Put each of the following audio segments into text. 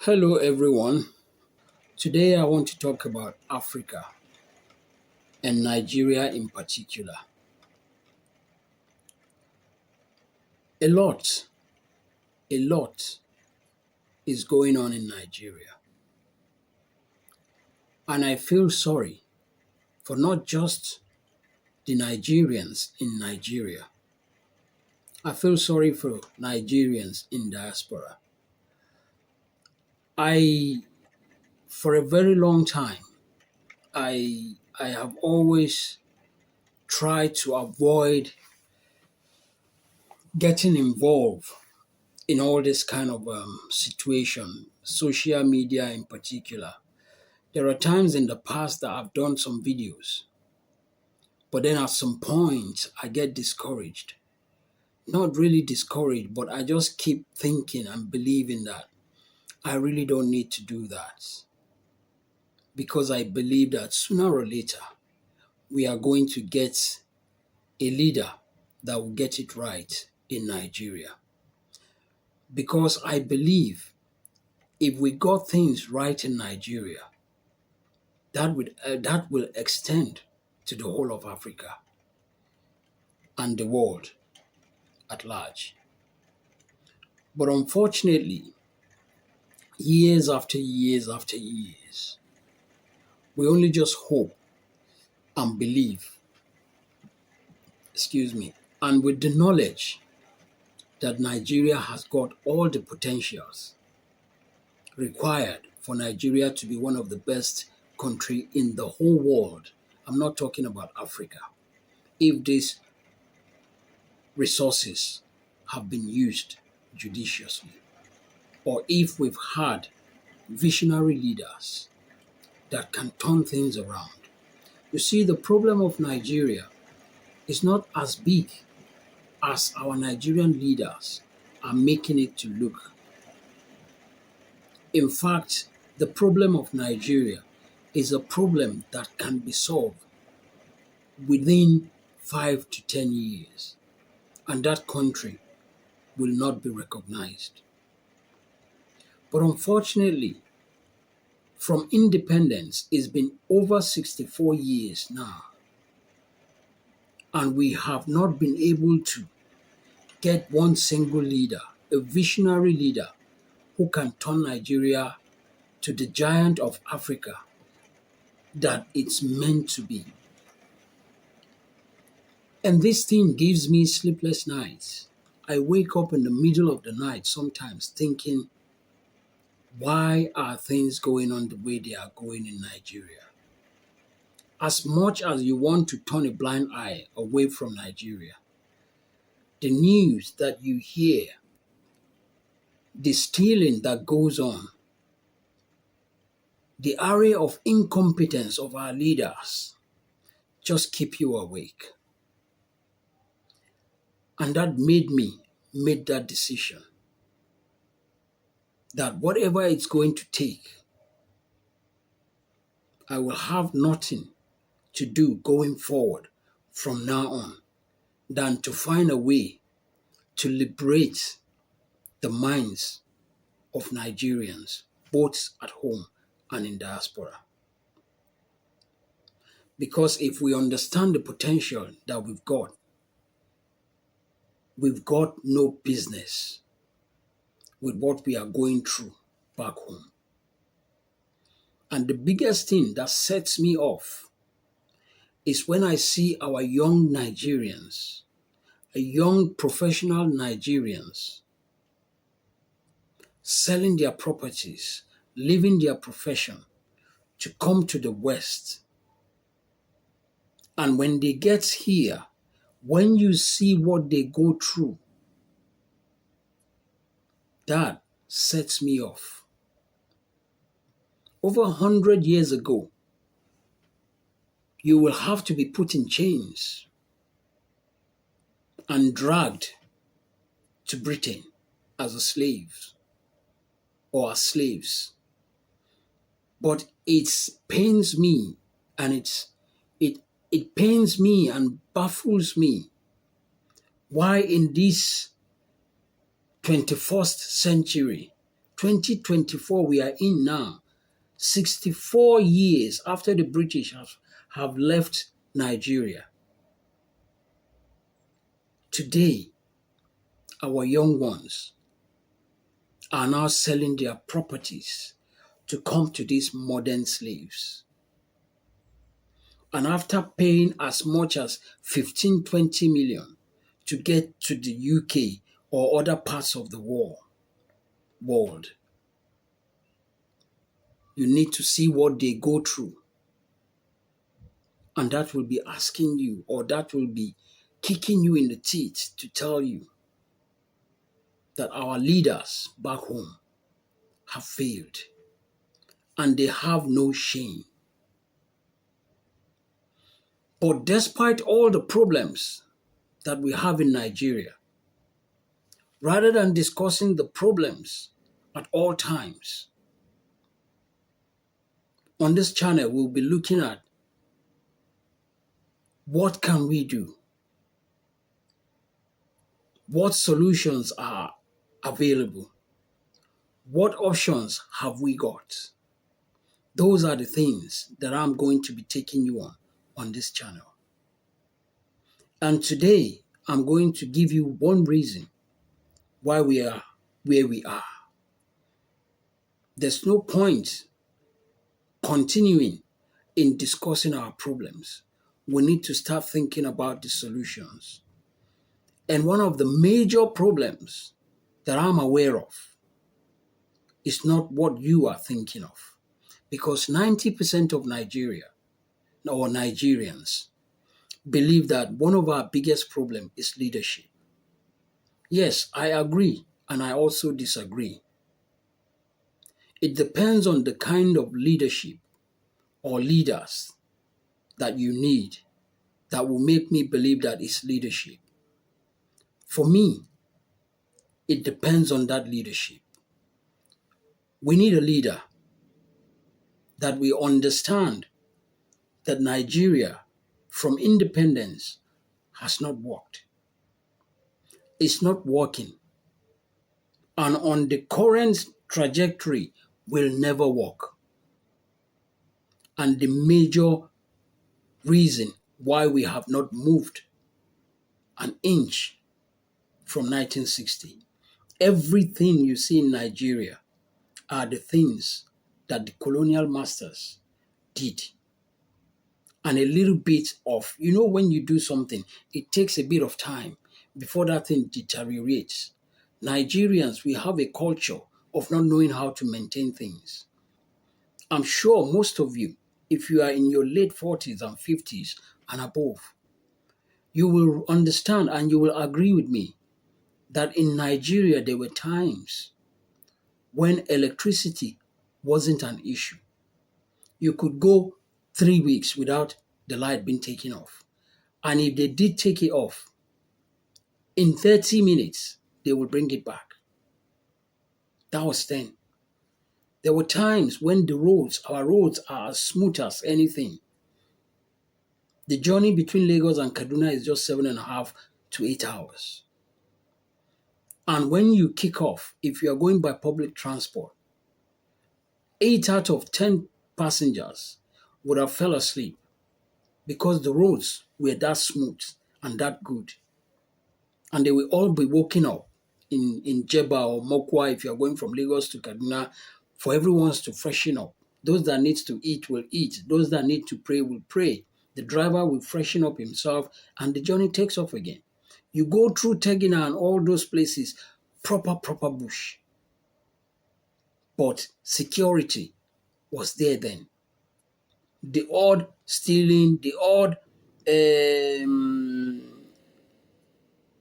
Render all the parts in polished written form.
Hello, everyone. Today I want to talk about Africa and Nigeria in particular. A lot, a lot is going on in Nigeria. And I feel sorry for not just the Nigerians in Nigeria. I feel sorry for Nigerians in diaspora. I, for a very long time, I have always tried to avoid getting involved in all this kind of situation, social media in particular. There are times in the past that I've done some videos, but then at some point I get discouraged. Not really discouraged, but I just keep thinking and believing that I really don't need to do that because I believe that sooner or later we are going to get a leader that will get it right in Nigeria. Because I believe if we got things right in Nigeria, that will extend to the whole of Africa and the world at large. But unfortunately, years after years after years, we only just hope and believe, and with the knowledge that Nigeria has got all the potentials required for Nigeria to be one of the best country in the whole world. I'm not talking about Africa. If these resources have been used judiciously, or if we've had visionary leaders that can turn things around. You see, the problem of Nigeria is not as big as our Nigerian leaders are making it to look. In fact, the problem of Nigeria is a problem that can be solved within 5 to 10 years, and that country will not be recognized. But unfortunately, from independence, it's been over 64 years now, and we have not been able to get one single leader, a visionary leader, who can turn Nigeria to the giant of Africa that it's meant to be. And this thing gives me sleepless nights. I wake up in the middle of the night sometimes thinking, why are things going on the way they are going in Nigeria? As much as you want to turn a blind eye away from Nigeria, the news that you hear, the stealing that goes on, the area of incompetence of our leaders just keep you awake. And that made me make that decision that whatever it's going to take, I will have nothing to do going forward from now on than to find a way to liberate the minds of Nigerians, both at home and in diaspora. Because if we understand the potential that we've got no business with what we are going through back home. And the biggest thing that sets me off is when I see our young Nigerians, young professional Nigerians, selling their properties, leaving their profession to come to the West. And when they get here, when you see what they go through, that sets me off. Over 100 years ago, you will have to be put in chains and dragged to Britain as a slave or as slaves. But it pains me and it pains me and baffles me why in this 21st century 2024 we are in now, 64 years after the British have left Nigeria. Today, our young ones are now selling their properties to come to these modern slaves. And after paying as much as 15, 20 million to get to the UK or other parts of the world, you need to see what they go through. And that will be asking you, or that will be kicking you in the teeth to tell you that our leaders back home have failed and they have no shame. But despite all the problems that we have in Nigeria, rather than discussing the problems at all times, on this channel we'll be looking at what can we do, what solutions are available, what options have we got. Those are the things that I'm going to be taking you on this channel. And today, I'm going to give you one reason why we are where we are. There's no point continuing in discussing our problems. We need to start thinking about the solutions. And one of the major problems that I'm aware of is not what you are thinking of. Because 90% of Nigeria, or Nigerians, believe that one of our biggest problems is leadership. Yes, I agree, and I also disagree. It depends on the kind of leadership or leaders that you need that will make me believe that it's leadership. For me, it depends on that leadership. We need a leader that we understand that Nigeria, from independence, has not worked. It's not working. And on the current trajectory will never work. And the major reason why we have not moved an inch from 1960. Everything you see in Nigeria are the things that the colonial masters did. And a little bit of, when you do something, it takes a bit of time before that thing deteriorates. Nigerians, we have a culture of not knowing how to maintain things. I'm sure most of you, if you are in your late 40s and 50s and above, you will understand and you will agree with me that in Nigeria there were times when electricity wasn't an issue. You could go 3 weeks without the light being taken off. And if they did take it off, in 30 minutes, they would bring it back. That was then. There were times when our roads are as smooth as anything. The journey between Lagos and Kaduna is just 7.5 to 8 hours. And when you kick off, if you are going by public transport, 8 out of 10 passengers would have fell asleep because the roads were that smooth and that good. And they will all be woken up in Jeba or Mokwa if you are going from Lagos to Kaduna for everyone to freshen up. Those that need to eat will eat. Those that need to pray will pray. The driver will freshen up himself and the journey takes off again. You go through Tegina and all those places, proper bush. But security was there then. The odd stealing, the odd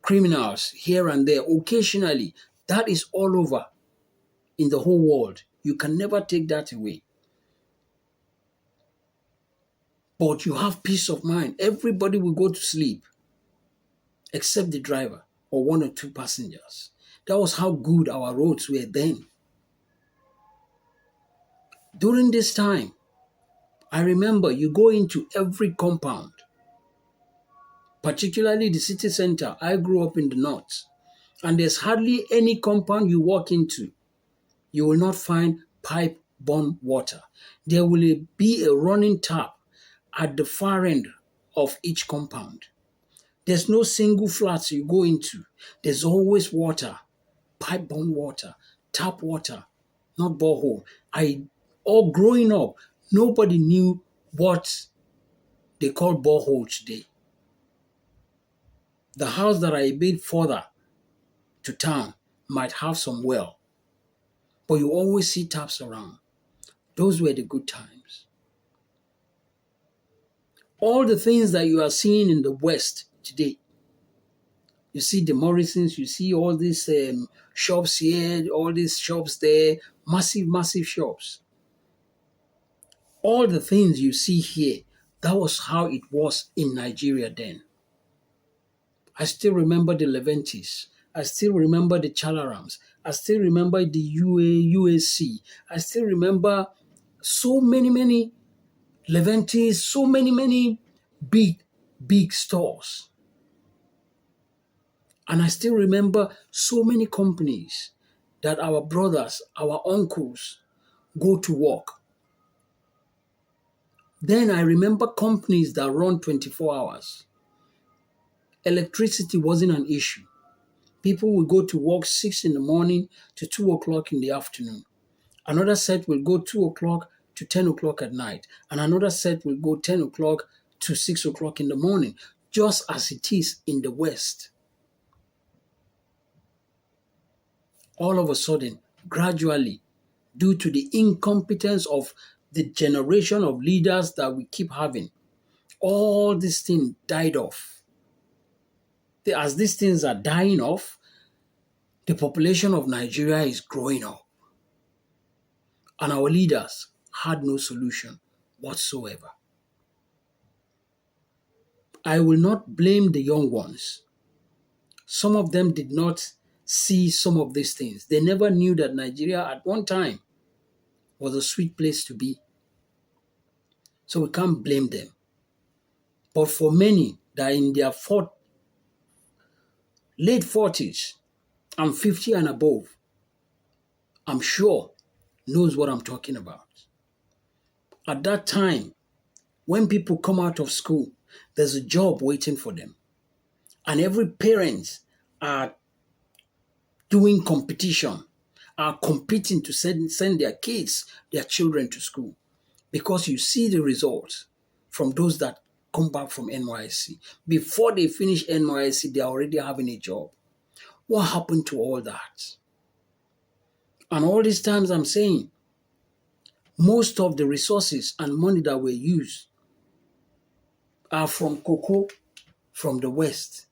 criminals here and there, occasionally, that is all over in the whole world. You can never take that away. But you have peace of mind. Everybody will go to sleep except the driver or 1 or 2 passengers. That was how good our roads were then. During this time, I remember you go into every compound, particularly the city center. I grew up in the north, and there's hardly any compound you walk into. you will not find pipe-borne water. There will be a running tap at the far end of each compound. There's no single flats you go into. There's always water, pipe-borne water, tap water, not borehole. All growing up, nobody knew what they call borehole today. The house that are a bit further to town might have some well, but you always see taps around. Those were the good times. All the things that you are seeing in the West today, you see the Morrisons, you see all these shops here, all these shops there, massive, massive shops. All the things you see here, that was how it was in Nigeria then. I still remember the Leventis. I still remember the Chalarams. I still remember the UAC. I still remember so many, many Leventis, so many, many big, big stores. And I still remember so many companies that our brothers, our uncles go to work. Then I remember companies that run 24 hours. Electricity wasn't an issue. People will go to work 6 in the morning to 2 o'clock in the afternoon. Another set will go 2 o'clock to 10 o'clock at night. And another set will go 10 o'clock to 6 o'clock in the morning, just as it is in the West. All of a sudden, gradually, due to the incompetence of the generation of leaders that we keep having, all these things died off. As these things are dying off, the population of Nigeria is growing up. And our leaders had no solution whatsoever. I will not blame the young ones. Some of them did not see some of these things. They never knew that Nigeria at one time was a sweet place to be. So we can't blame them. But for many that are in their late 40s and 50 and above, I'm sure knows what I'm talking about. At that time, when people come out of school, there's a job waiting for them. And every parent are doing competition, are competing to send their kids, their children to school. Because you see the results from those that come back from NYSC. Before they finish NYSC, they're already having a job. What happened to all that? And all these times I'm saying, most of the resources and money that were used are from cocoa from the West,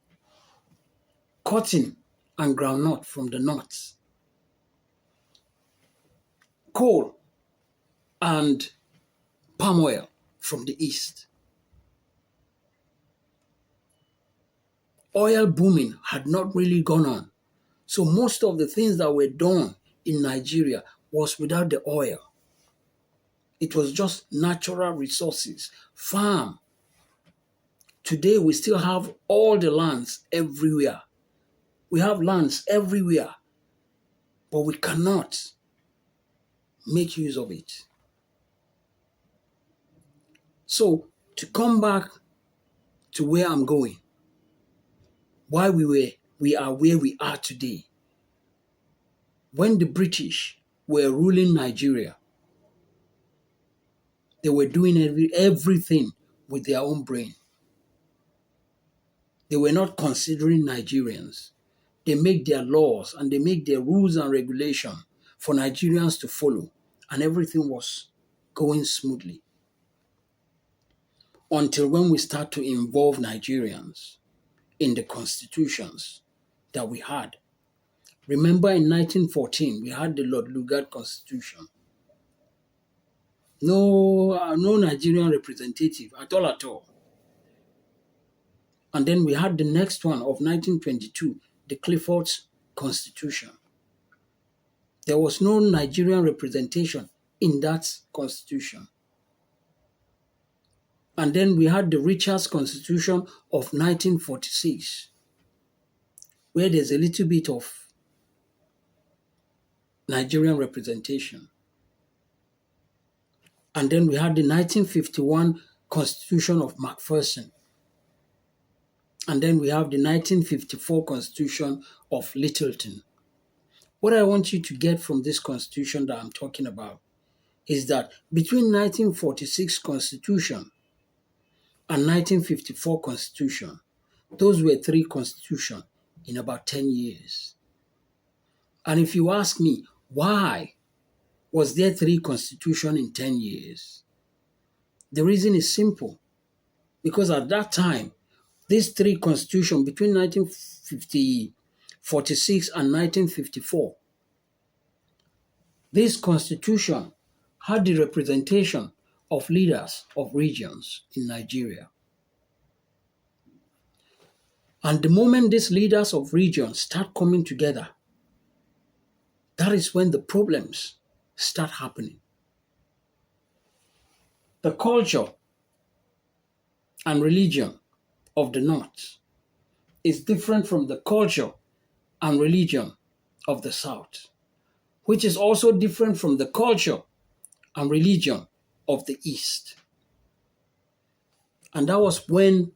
cotton and groundnut from the North, coal and palm oil from the East. Oil booming had not really gone on. So most of the things that were done in Nigeria was without the oil. It was just natural resources, farm. Today we still have all the lands everywhere. We have lands everywhere, but we cannot make use of it. So to come back to where I'm going, why we are where we are today. When the British were ruling Nigeria, they were doing everything with their own brain. They were not considering Nigerians. They make their laws and they make their rules and regulations for Nigerians to follow, and everything was going smoothly. Until when we start to involve Nigerians in the constitutions that we had. Remember in 1914, we had the Lord Lugard Constitution. No Nigerian representative at all. And then we had the next one of 1922, the Clifford's Constitution. There was no Nigerian representation in that constitution. And then we had the Richards Constitution of 1946, where there's a little bit of Nigerian representation. And then we had the 1951 Constitution of Macpherson. And then we have the 1954 Constitution of Littleton. What I want you to get from this constitution that I'm talking about is that between 1946 Constitution and 1954 Constitution, those were three constitutions in about 10 years. And if you ask me, why was there three constitutions in 10 years? The reason is simple. Because at that time, these three constitutions between 1946 and 1954, this constitution had the representation of leaders of regions in Nigeria. And the moment these leaders of regions start coming together, that is when the problems start happening. The culture and religion of the North is different from the culture and religion of the South, which is also different from the culture and religion of the East. And that was when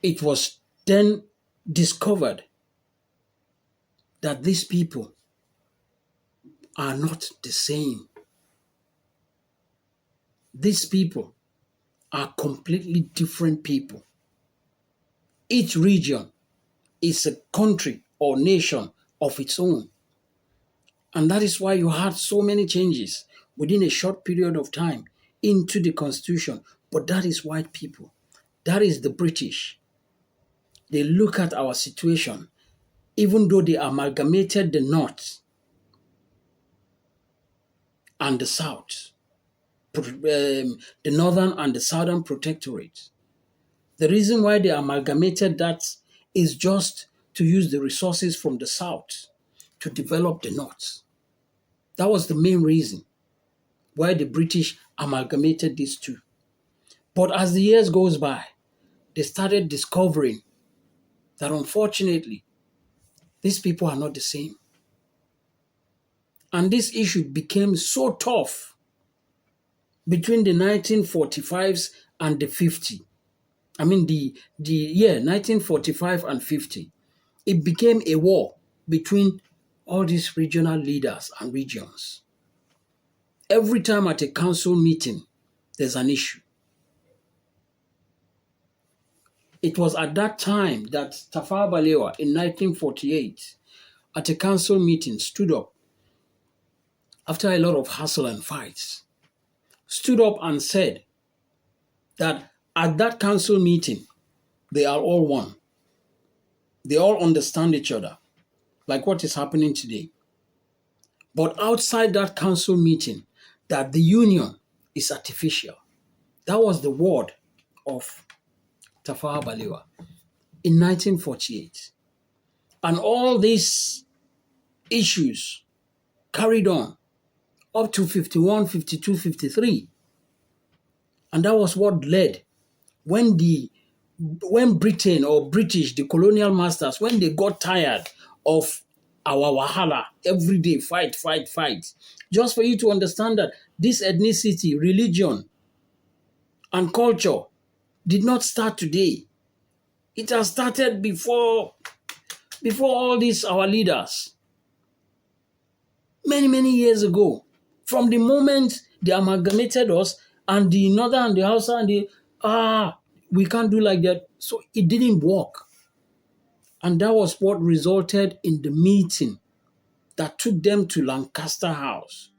it was then discovered that these people are not the same. These people are completely different people. Each region is a country or nation of its own. And that is why you had so many changes within a short period of time into the constitution. But that is white people. That is the British. They look at our situation, even though they amalgamated the North and the South, the Northern and the Southern Protectorate. The reason why they amalgamated that is just to use the resources from the South to develop the North. That was the main reason why the British amalgamated these two. But as the years goes by, they started discovering that unfortunately, these people are not the same. And this issue became so tough between the 1945s and the 50. I mean, the year 1945 and 50. It became a war between all these regional leaders and regions. Every time at a council meeting, there's an issue. It was at that time that Tafawa Balewa in 1948 at a council meeting stood up after a lot of hassle and fights, stood up and said that at that council meeting, they are all one. They all understand each other, like what is happening today. But outside that council meeting, that the union is artificial. That was the word of Tafawa Balewa in 1948. And all these issues carried on up to 51, 52, 53. And that was what led when Britain or British, the colonial masters, when they got tired of our wahala, every day, fight. Just for you to understand that this ethnicity, religion, and culture did not start today. It has started before all these our leaders. Many years ago. From the moment they amalgamated us and the Northern and the Hausa and we can't do like that. So it didn't work. And that was what resulted in the meeting that took them to Lancaster House